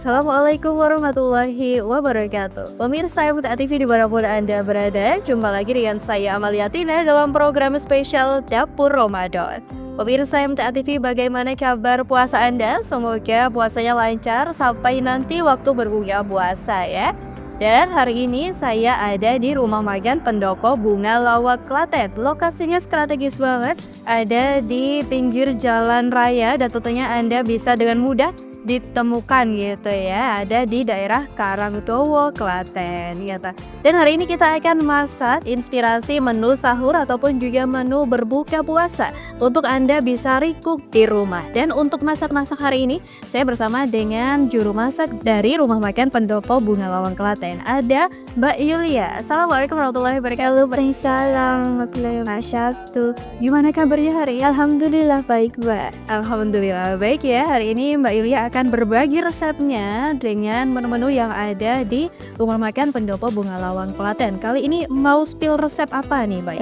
Assalamualaikum warahmatullahi wabarakatuh. Pemirsa MTA TV dimanapun Anda berada, jumpa lagi dengan saya Amalia Tina dalam program spesial Dapur Ramadan. Pemirsa MTA TV, bagaimana kabar puasa Anda? Semoga puasanya lancar sampai nanti waktu berbuka puasa ya. Dan hari ini saya ada di Rumah Makan Pendopo Bunga Lawang Klaten. Lokasinya strategis banget, ada di pinggir jalan raya dan tentunya Anda bisa dengan mudah ditemukan gitu ya, ada di daerah Karangdowo, Klaten gitu. Dan hari ini kita akan masak inspirasi menu sahur ataupun juga menu berbuka puasa untuk Anda bisa rikuk di rumah. Dan untuk masak-masak hari ini saya bersama dengan juru masak dari Rumah Makan Pendopo Bunga Lawang Klaten, ada Mbak Yulia. Assalamualaikum warahmatullahi wabarakatuh. Waalaikumsalam warahmatullahi wabarakatuh. Gimana kabarnya hari ini? Alhamdulillah baik, Mbak. Alhamdulillah baik ya. Hari ini Mbak Yulia akan berbagi resepnya dengan menu-menu yang ada di Rumah Makan Pendopo Bunga Lawang Klaten. Kali ini mau spill resep apa nih, Mbak?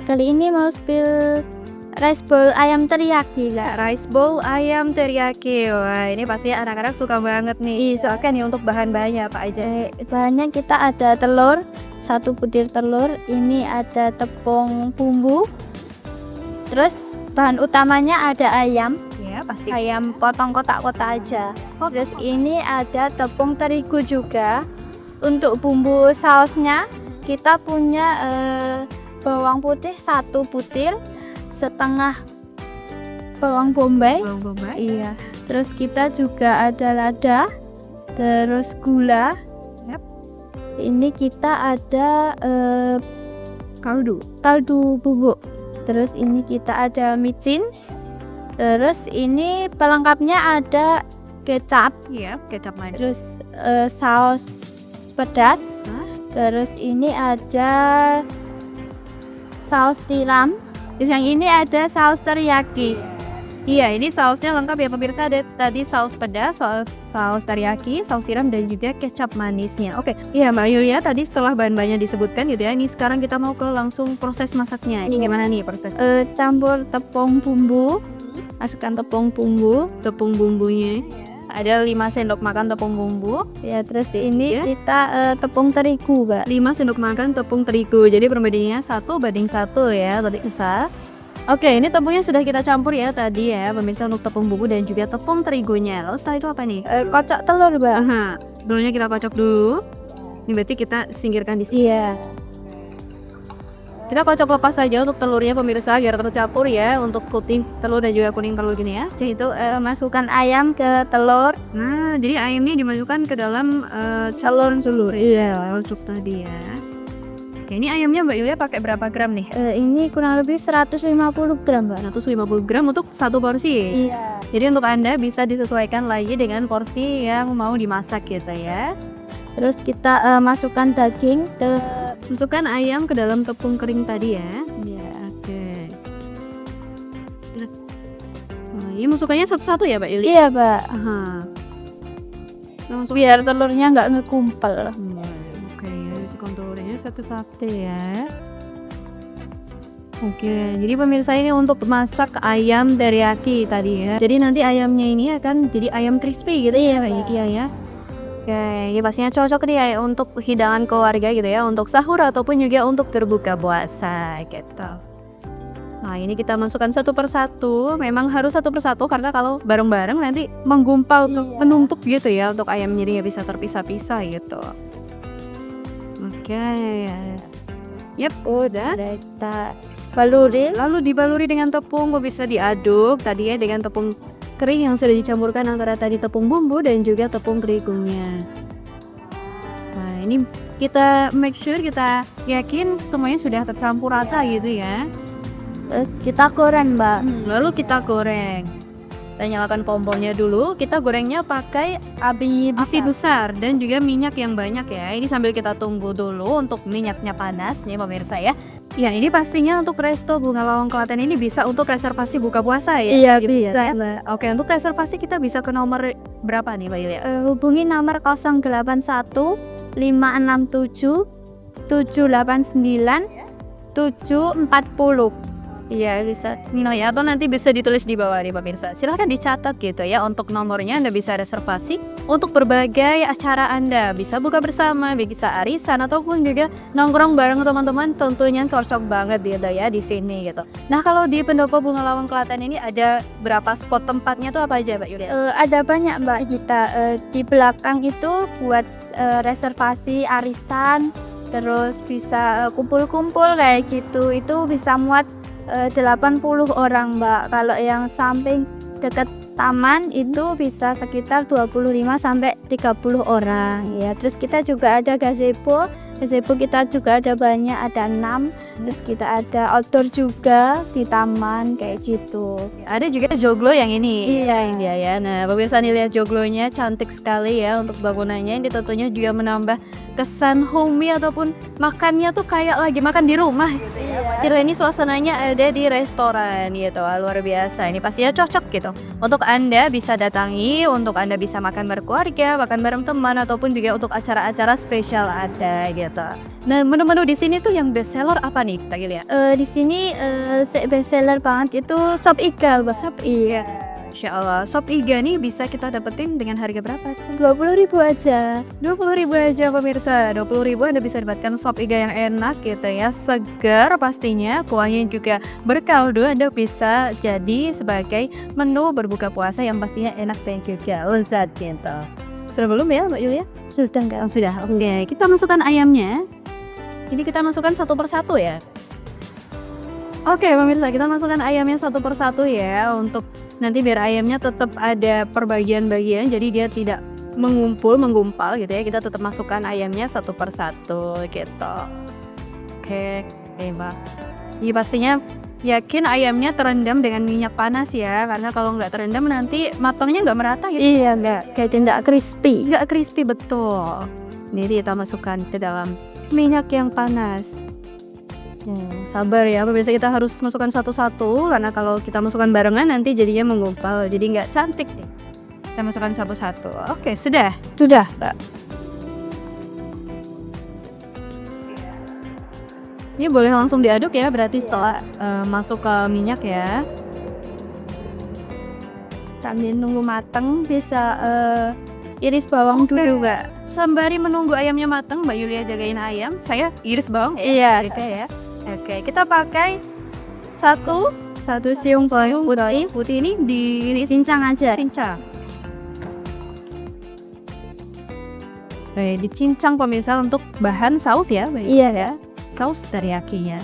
Kali ini mau spill rice bowl ayam teriyaki lah. Rice bowl ayam teriyaki. Wah, ini pasti anak-anak suka banget nih. Silakan nih untuk bahan-bahannya apa aja? Bahannya kita ada telur, 1 butir telur. Ini ada tepung bumbu. Terus bahan utamanya ada ayam. Ya, pasti. Ayam potong kotak-kotak aja. Terus ini ada tepung terigu juga. Untuk bumbu sausnya kita punya bawang putih 1 butir, setengah bawang bombay. Bawang bombay. Iya. Terus kita juga ada lada, terus gula. Yap. Ini kita ada kaldu bubuk. Terus ini kita ada micin. Terus ini pelengkapnya ada kecap. Iya, kecap manis. Terus saus pedas. Terus ini ada saus tiram. Terus yang ini ada saus teriyaki. Iya, ini sausnya lengkap ya pemirsa. Ada tadi saus pedas, saus teriyaki, saus tiram dan juga kecap manisnya. Oke, iya Mbak Yulia, tadi setelah bahan-bahannya disebutkan gitu ya. Ini sekarang kita mau ke langsung proses masaknya. Ini gimana nih proses? Campur tepung bumbu. Masukkan tepung bumbunya. Ada 5 sendok makan tepung bumbu. Ya, terus ini kita tepung terigu, Mbak. 5 sendok makan tepung terigu. Jadi perbandingannya 1:1 ya, tadi bisa. Oke, ini tepungnya sudah kita campur ya tadi ya, pemirsa, untuk tepung bumbu dan juga tepung terigunya. Lalu setelah itu apa nih? Kocok telur, Mbak. Telurnya kita kocok dulu. Ini berarti kita singkirkan di sini. Iya. Kita kocok lepas saja untuk telurnya pemirsa agar tercampur ya, untuk kuning telur dan juga kuning telur gini ya. Setelah itu masukkan ayam ke telur. Nah, jadi ayamnya dimasukkan ke dalam telur. Iya, masuk tadi ya. Oke, ini ayamnya Mbak Yulia pakai berapa gram nih? Ini kurang lebih 150 gram, Mbak. 150 gram untuk 1 porsi. Iya. Jadi untuk Anda bisa disesuaikan lagi dengan porsi yang mau dimasak gitu ya. Terus kita masukkan daging ke Masukkan ayam ke dalam tepung kering tadi ya. ya. Oke. Nah, ini masukannya satu-satu ya Mbak Yulia? Iya, Mbak. Aha. Langsung. Biar telurnya nggak ngekumpul. Oke, masukkan telurnya satu-satu ya. Oke, jadi pemirsa ini untuk masak ayam teriyaki tadi ya. Jadi nanti ayamnya ini akan jadi ayam crispy gitu ya Mbak Yulia ya. Oke, ini pastinya cocok nih ya untuk hidangan keluarga gitu ya, untuk sahur ataupun juga untuk berbuka puasa gitu. Nah, ini kita masukkan satu persatu. Memang harus satu persatu karena kalau bareng-bareng nanti menggumpal, menumpuk gitu ya, untuk ayamnya jadi nggak bisa terpisah-pisah gitu. Oke, yep, udah. Kita baluri. Lalu dibaluri dengan tepung, bisa diaduk tadi ya dengan tepung kering yang sudah dicampurkan antara tadi tepung bumbu dan juga tepung terigunya. Nah, ini kita make sure, kita yakin semuanya sudah tercampur rata gitu ya. Terus kita goreng, Mbak. Lalu kita goreng. Kita nyalakan kompornya dulu. Kita gorengnya pakai api besi besar dan juga minyak yang banyak ya. Ini sambil kita tunggu dulu untuk minyaknya panas nih pemirsa ya. Ya, ini pastinya untuk Resto Bunga Lawang Klaten ini bisa untuk reservasi buka puasa ya? Iya, bisa. Oke, untuk reservasi kita bisa ke nomor berapa nih Mbak Yulia? Hubungi nomor 081 567 789 740. Iya bisa, no ya, atau nanti bisa ditulis di bawah nih pemirsa. Silahkan dicatat gitu ya untuk nomornya. Anda bisa reservasi untuk berbagai acara Anda. Bisa buka bersama, bisa arisan ataupun juga nongkrong bareng teman-teman. Tentunya cocok banget gitu ya di sini gitu. Nah kalau di Pendopo Bunga Lawang Klaten ini ada berapa spot tempatnya tuh apa aja Mbak Yulia? Ada banyak Mbak Gita. Di belakang itu buat reservasi arisan, terus bisa kumpul-kumpul kayak gitu. Itu bisa muat 80 orang Mbak. Kalau yang samping dekat taman itu bisa sekitar 25 sampai 30 orang ya. Terus kita juga ada gazebo kita juga ada banyak, ada 6. Terus kita ada outdoor juga di taman kayak gitu. Ada juga joglo yang ini. Iya. Ini dia ya. Nah, pemirsa nih lihat joglonya cantik sekali ya untuk bangunannya. Ini tentunya juga menambah kesan homey ataupun makannya tuh kayak lagi makan di rumah gitu ya. Padahal ini suasananya ada di restoran gitu. Luar biasa. Ini pastinya cocok gitu. Untuk Anda bisa datangi, untuk Anda bisa makan berkeluarga, makan bareng teman ataupun juga untuk acara-acara spesial ada gitu. Nah, menu-menu di sini tuh yang best seller apa nih kita lihat? Di sini best seller banget itu sop iga, Mbak. Sop iga. Insya Allah, sop iga nih bisa kita dapetin dengan harga berapa? 20.000 aja. 20.000 aja pemirsa. 20.000 Anda bisa dapatkan sop iga yang enak gitu ya, segar pastinya, kuahnya juga berkaldu. Anda bisa jadi sebagai menu berbuka puasa yang pastinya enak dan juga lezat gitu. Sudah belum ya Mbak Yulia? Sudah enggak? Sudah. Oke, kita masukkan ayamnya. Ini kita masukkan satu persatu ya. Oke pemirsa, kita masukkan ayamnya satu persatu ya, untuk nanti biar ayamnya tetap ada perbagian-bagian, jadi dia tidak menggumpal gitu ya. Kita tetap masukkan ayamnya satu persatu gitu. Oke, Mbak. Jadi pastinya yakin ayamnya terendam dengan minyak panas ya, karena kalau nggak terendam nanti matangnya nggak merata gitu. Iya, kayak tidak crispy. Nggak crispy, betul. Ini kita masukkan ke dalam minyak yang panas. Sabar ya pemirsa, kita harus masukkan satu-satu karena kalau kita masukkan barengan nanti jadinya menggumpal, jadi nggak cantik nih. Kita masukkan satu-satu. Oke, sudah. Mbak. Ini boleh langsung diaduk ya, berarti setelah masuk ke minyak ya. Sambil nunggu mateng bisa iris bawang dulu, Mbak. Sembari menunggu ayamnya matang, Mbak Yulia jagain ayam, saya iris bawang. Iya, ya. Oke, kita pakai satu siung bawang putih ini diiris cincang aja. cincang. Oke, dicincang pemirsa untuk bahan saus ya, Mbak Iya ya. Saus teriyaki ya.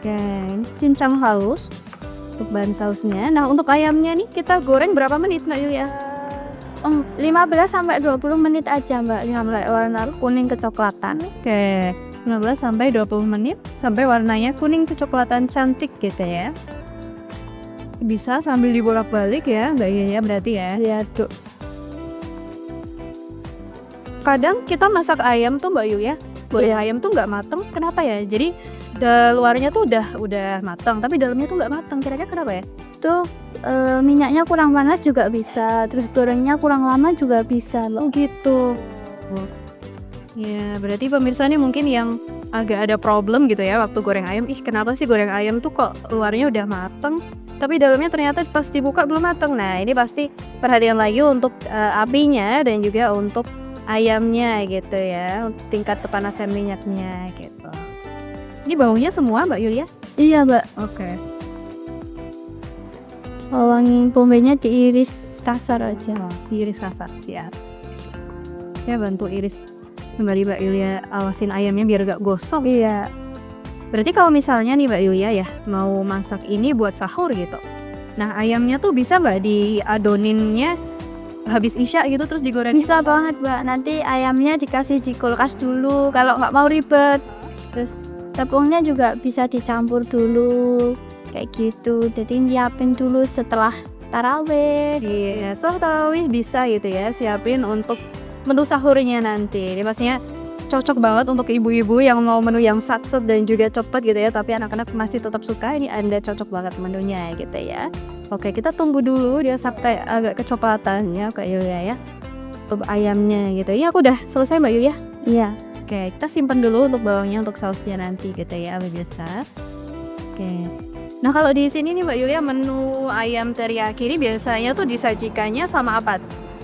Oke, ini Cincang halus. untuk bahan sausnya. Nah, untuk ayamnya nih kita goreng berapa menit Mbak Yulia? 15 sampai 20 menit aja, Mbak, sampai warna kuning kecoklatan. Oke, 15 sampai 20 menit sampai warnanya kuning kecoklatan cantik gitu ya. Bisa sambil dibolak-balik ya, Mbak Yulia berarti ya. Iya, tuh. Kadang kita masak ayam tuh Mbak Yulia, ayam tuh nggak mateng, kenapa ya? Jadi luarnya tuh udah mateng, tapi dalamnya tuh nggak mateng. Kira-kira kenapa ya? Tuh minyaknya kurang panas juga bisa, terus gorengnya kurang lama juga bisa, Mbak. Oh gitu. Ya, berarti pemirsa nih mungkin yang agak ada problem gitu ya waktu goreng ayam. Kenapa sih goreng ayam tuh kok luarnya udah mateng, tapi dalamnya ternyata pas dibuka belum mateng. Nah, ini pasti perhatian lagi untuk apinya dan juga untuk ayamnya gitu ya, untuk tingkat kepanasan minyaknya gitu. Ini baunya semua Mbak Yulia? Iya, Mbak. Oke. Bawang bombaynya diiris kasar aja. Diiris kasar, siap. Ya, bantu iris kembali Mbak Yulia, awasin ayamnya biar gak gosong. Iya. Berarti kalau misalnya nih Mbak Yulia ya mau masak ini buat sahur gitu, nah ayamnya tuh bisa Mbak diadoninnya habis isya gitu terus digoreng? Bisa banget, Mbak. Nanti ayamnya dikasih di kulkas dulu kalau nggak mau ribet. Terus tepungnya juga bisa dicampur dulu kayak gitu. Jadi nyiapin dulu setelah tarawih. Iya, setelah tarawih bisa gitu ya, siapin untuk menu sahurnya nanti. Ini pastinya cocok banget untuk ibu-ibu yang mau menu yang satset dan juga cepet gitu ya, tapi anak-anak masih tetap suka. Ini Anda cocok banget menunya gitu ya. Oke, kita tunggu dulu dia sampai agak kecoklatan ya Kak Yulia ya, untuk ayamnya gitu. Ini aku udah selesai Mbak Yulia. Iya. Oke, kita simpan dulu untuk bawangnya untuk sausnya nanti gitu ya pemirsa. Oke. Nah kalau di sini nih Mbak Yulia, menu ayam teriyaki ini biasanya tuh disajikannya sama apa?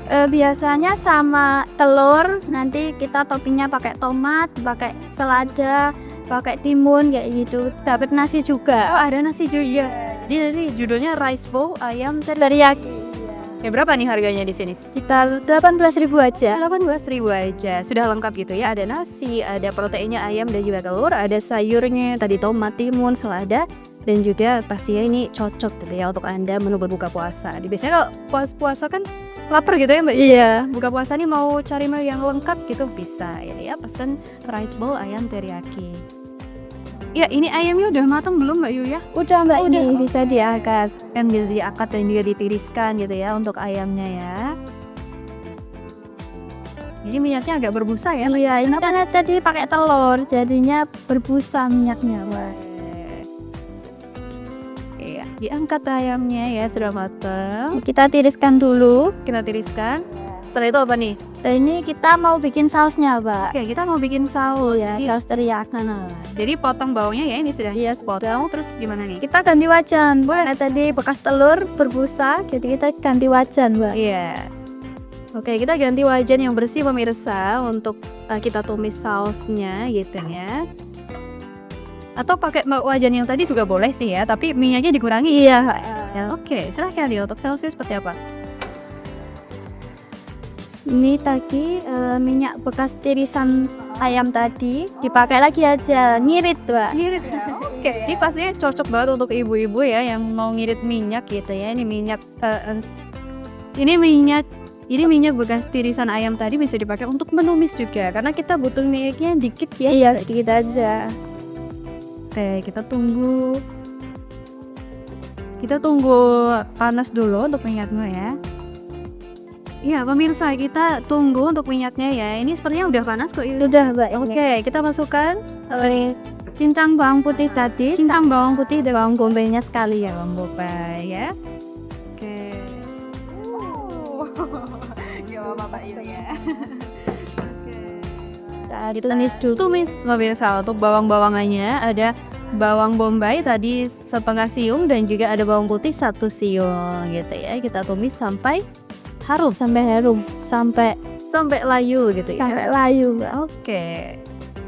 Biasanya sama telur, nanti kita toppingnya pakai tomat, pakai selada, pakai timun kayak gitu. Dapat nasi juga. Oh ada nasi juga. Jadi tadi judulnya rice bowl ayam Teriyaki. Ya berapa nih harganya di sini? Sekitar 18.000 aja. 18.000 aja. Sudah lengkap gitu ya. Ada nasi, ada proteinnya ayam dan juga telur, ada sayurnya tadi tomat, timun, selada, dan juga pastinya ini cocok gitu ya untuk Anda menu berbuka puasa. Biasanya kalau puasa kan lapar gitu ya Mbak. Iya. Buka puasa nih mau cari menu yang lengkap gitu bisa ya, pesen rice bowl ayam teriyaki. Ya ini ayamnya udah matang belum Mbak Yu ya? Udah Mbak, Udah. ini bisa diangkat. Kan bisa diangkat dan juga ditiriskan gitu ya untuk ayamnya ya. Jadi minyaknya agak berbusa ya. Iya, ini kan tadi pakai telur, jadinya berbusa minyaknya, Mbak. Iya, diangkat ayamnya ya sudah matang. Kita tiriskan dulu. Kita tiriskan. Setelah itu apa nih? Dan ini kita mau bikin sausnya, Mbak. Oke, kita mau bikin saus Ya, ya. saus teriyaki. Jadi potong bawangnya ya, ini sudah potong. Terus gimana nih? Kita ganti wajan, Mbak. Tadi bekas telur berbusa, jadi kita ganti wajan, Mbak. Iya. Oke, kita ganti wajan yang bersih pemirsa untuk kita tumis sausnya gitu ya. Atau pakai wajan yang tadi juga boleh sih ya, tapi minyaknya dikurangi. Iya. Ya, oke, silahkan ya untuk sausnya seperti apa? Ini tadi minyak bekas tirisan ayam tadi dipakai lagi aja, ngirit, Mbak. Ngirit ya. Oke, ini pastinya cocok banget untuk ibu-ibu ya yang mau ngirit minyak gitu ya. Ini minyak bekas tirisan ayam tadi bisa dipakai untuk menumis juga karena kita butuh minyaknya dikit ya. Iya, dikit aja. Oke, kita tunggu panas dulu untuk minyaknya ya. Iya pemirsa, kita tunggu untuk minyaknya ya. Ini sepertinya udah panas kok. Udah, Mbak. Oke, kita masukkan Cincang bawang putih tadi, cincang bawang putih dan bawang bombay-nya sekali ya. bawang bombay ya. Oke. Ya Bapak ini ya. Oke. Tumis dulu. Tumis pemirsa untuk bawang-bawangannya ada bawang bombay tadi setengah siung dan juga ada bawang putih 1 siung gitu ya. Kita tumis sampai harum, sampai layu gitu ya. sampai layu, Mbak. Oke.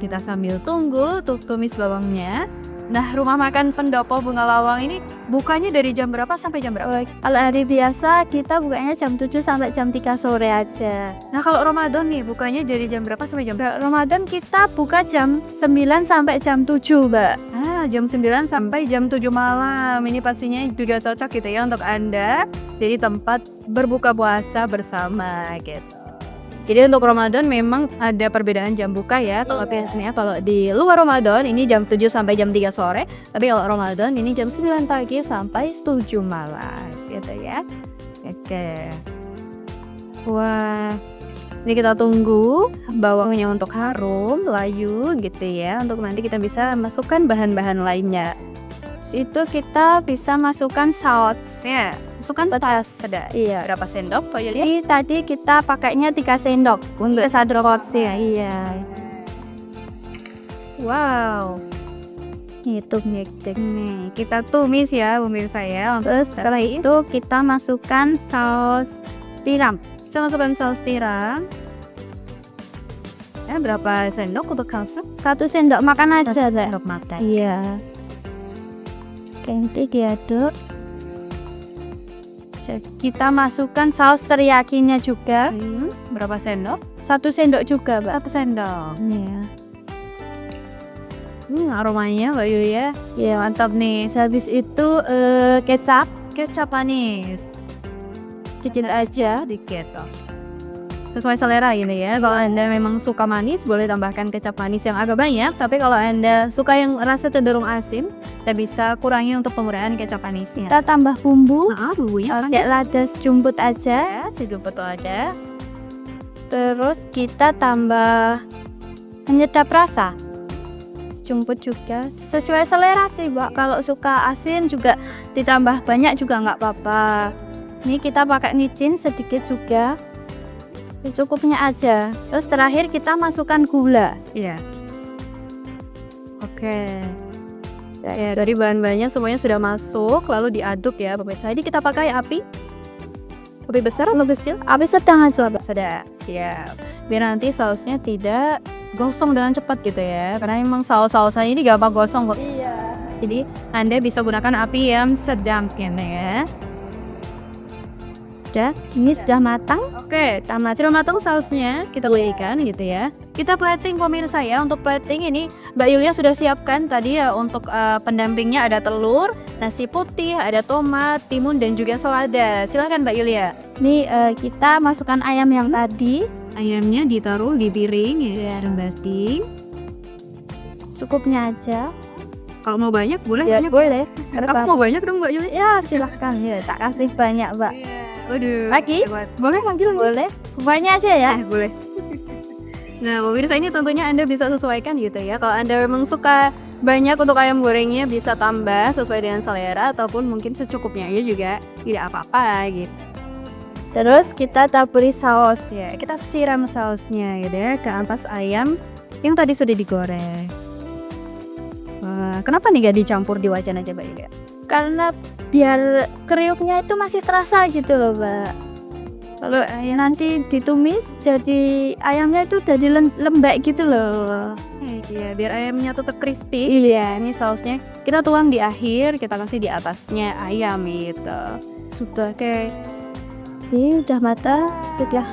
Kita sambil tunggu untuk tumis bawangnya. Nah, rumah makan Pendopo Bunga Lawang ini bukanya dari jam berapa sampai jam berapa? Kalau hari biasa kita bukanya jam 7 sampai jam 3 sore aja. Nah, kalau Ramadan nih bukanya dari jam berapa sampai jam berapa? Ramadan kita buka jam 9 sampai jam 7, Mbak. Jam 9 sampai jam 7 malam. Ini pastinya juga cocok gitu ya untuk Anda. Jadi tempat berbuka puasa bersama gitu. Jadi untuk Ramadan memang ada perbedaan jam buka ya. Kalau biasanya kalau di luar Ramadan ini jam 7 sampai jam 3 sore. Tapi kalau Ramadan ini jam 9 pagi sampai 7 malam gitu ya. Oke. Wah. Ini kita tunggu bawangnya untuk harum, layu gitu ya. Untuk nanti kita bisa masukkan bahan-bahan lainnya. Itu kita bisa masukkan saus. Ya, masukkan pedas. Ada Iya. berapa sendok Pak Yulia? Jadi tadi kita pakainya 3 sendok untuk satu porsi. Iya. Wow. Itu Nih, kita tumis ya pemirsa ya. terus setelah itu kita masukkan saus tiram. Kita masukkan saus tiram. Ya, berapa sendok untuk sausnya? 1 sendok makan aja, Teh. Sendok makan. Iya. Nanti diaduk. Kita masukkan saus teriyakinya juga. Berapa sendok? 1 sendok juga, Mbak. 1 sendok. Iya. Aromanya Mbak Yu ya. Ya mantap nih. Habis itu Kecap manis. sedikit aja. Dikit toh. Sesuai selera ini ya. Kalau Anda memang suka manis, boleh tambahkan kecap manis yang agak banyak. Tapi kalau Anda suka yang rasa cenderung asin, kita bisa kurangi untuk penggunaan kecap manisnya. Kita tambah bumbu. Bumbunya Pakai lada sejumput aja. ya, sejumput ada. Terus kita tambah penyedap rasa. Sejumput juga. Sesuai selera sih, Mbak. Kalau suka asin juga ditambah banyak juga nggak apa-apa. Ini kita pakai micin sedikit juga. Cukupnya aja. Terus terakhir kita masukkan gula. Iya. Oke. Ya, dari bahan-bahannya semuanya sudah masuk, lalu diaduk ya pemirsa. Ini kita pakai api besar atau kecil? Api sedang aja, Mbak. Sedang, siap. Biar nanti sausnya tidak gosong dengan cepat gitu ya. Karena memang saus-sausan ini gampang gosong kok. Iya. Jadi Anda bisa gunakan api yang sedang ya. Udah, ini sudah matang. Oke, sudah matang sausnya, kita berikan gitu ya. Kita plating pemirsa ya. Untuk plating ini Mbak Yulia sudah siapkan tadi ya, untuk pendampingnya ada telur, nasi putih, ada tomat, timun dan juga selada. Silakan Mbak Yulia. Ini kita masukkan ayam yang tadi. Ayamnya ditaruh di piring ya, rembasting. Secukupnya aja. Kalau mau banyak boleh Ya, banyak. boleh. Aku mau banyak dong Mbak Yulia. Ya, silahkan. Ya, tak kasih banyak, Mbak. Waduh. Lagi? Hebat. Boleh lagi. Boleh. Semuanya aja ya. Boleh. Nah, pemirsa ini tentunya Anda bisa sesuaikan gitu ya. Kalau Anda memang suka banyak untuk ayam gorengnya bisa tambah sesuai dengan selera ataupun mungkin secukupnya aja juga tidak apa-apa gitu. Terus kita taburi saus. Ya, kita siram sausnya gitu ya ke atas ayam yang tadi sudah digoreng. Wah, kenapa nih gak dicampur di wajan aja Mbak Yulia? Karena biar kriuknya itu masih terasa gitu loh, Mbak. Kalau nanti ditumis jadi ayamnya itu jadi lembek gitu loh. Iya, biar ayamnya tetap crispy. Iya. Ini sausnya kita tuang di akhir, kita kasih di atasnya ayam gitu. Sudah. Oke. Ini udah matang, sudah.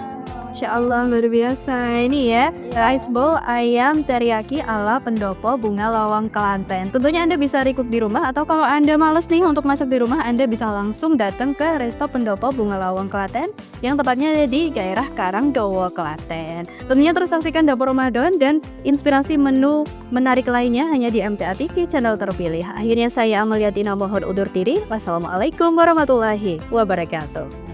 Masya Allah, luar biasa. Ini ya, rice bowl ayam teriyaki ala pendopo bunga lawang Kelanten. Tentunya Anda bisa recook di rumah, atau kalau Anda males nih untuk masak di rumah, Anda bisa langsung datang ke Resto Pendopo Bunga Lawang Klaten yang tepatnya ada di daerah Karangdowo, Klaten. Tentunya terus saksikan Dapur Ramadan dan inspirasi menu menarik lainnya hanya di MTA TV channel terpilih. Akhirnya saya Amalia Tina mohon undur diri. Wassalamualaikum warahmatullahi wabarakatuh.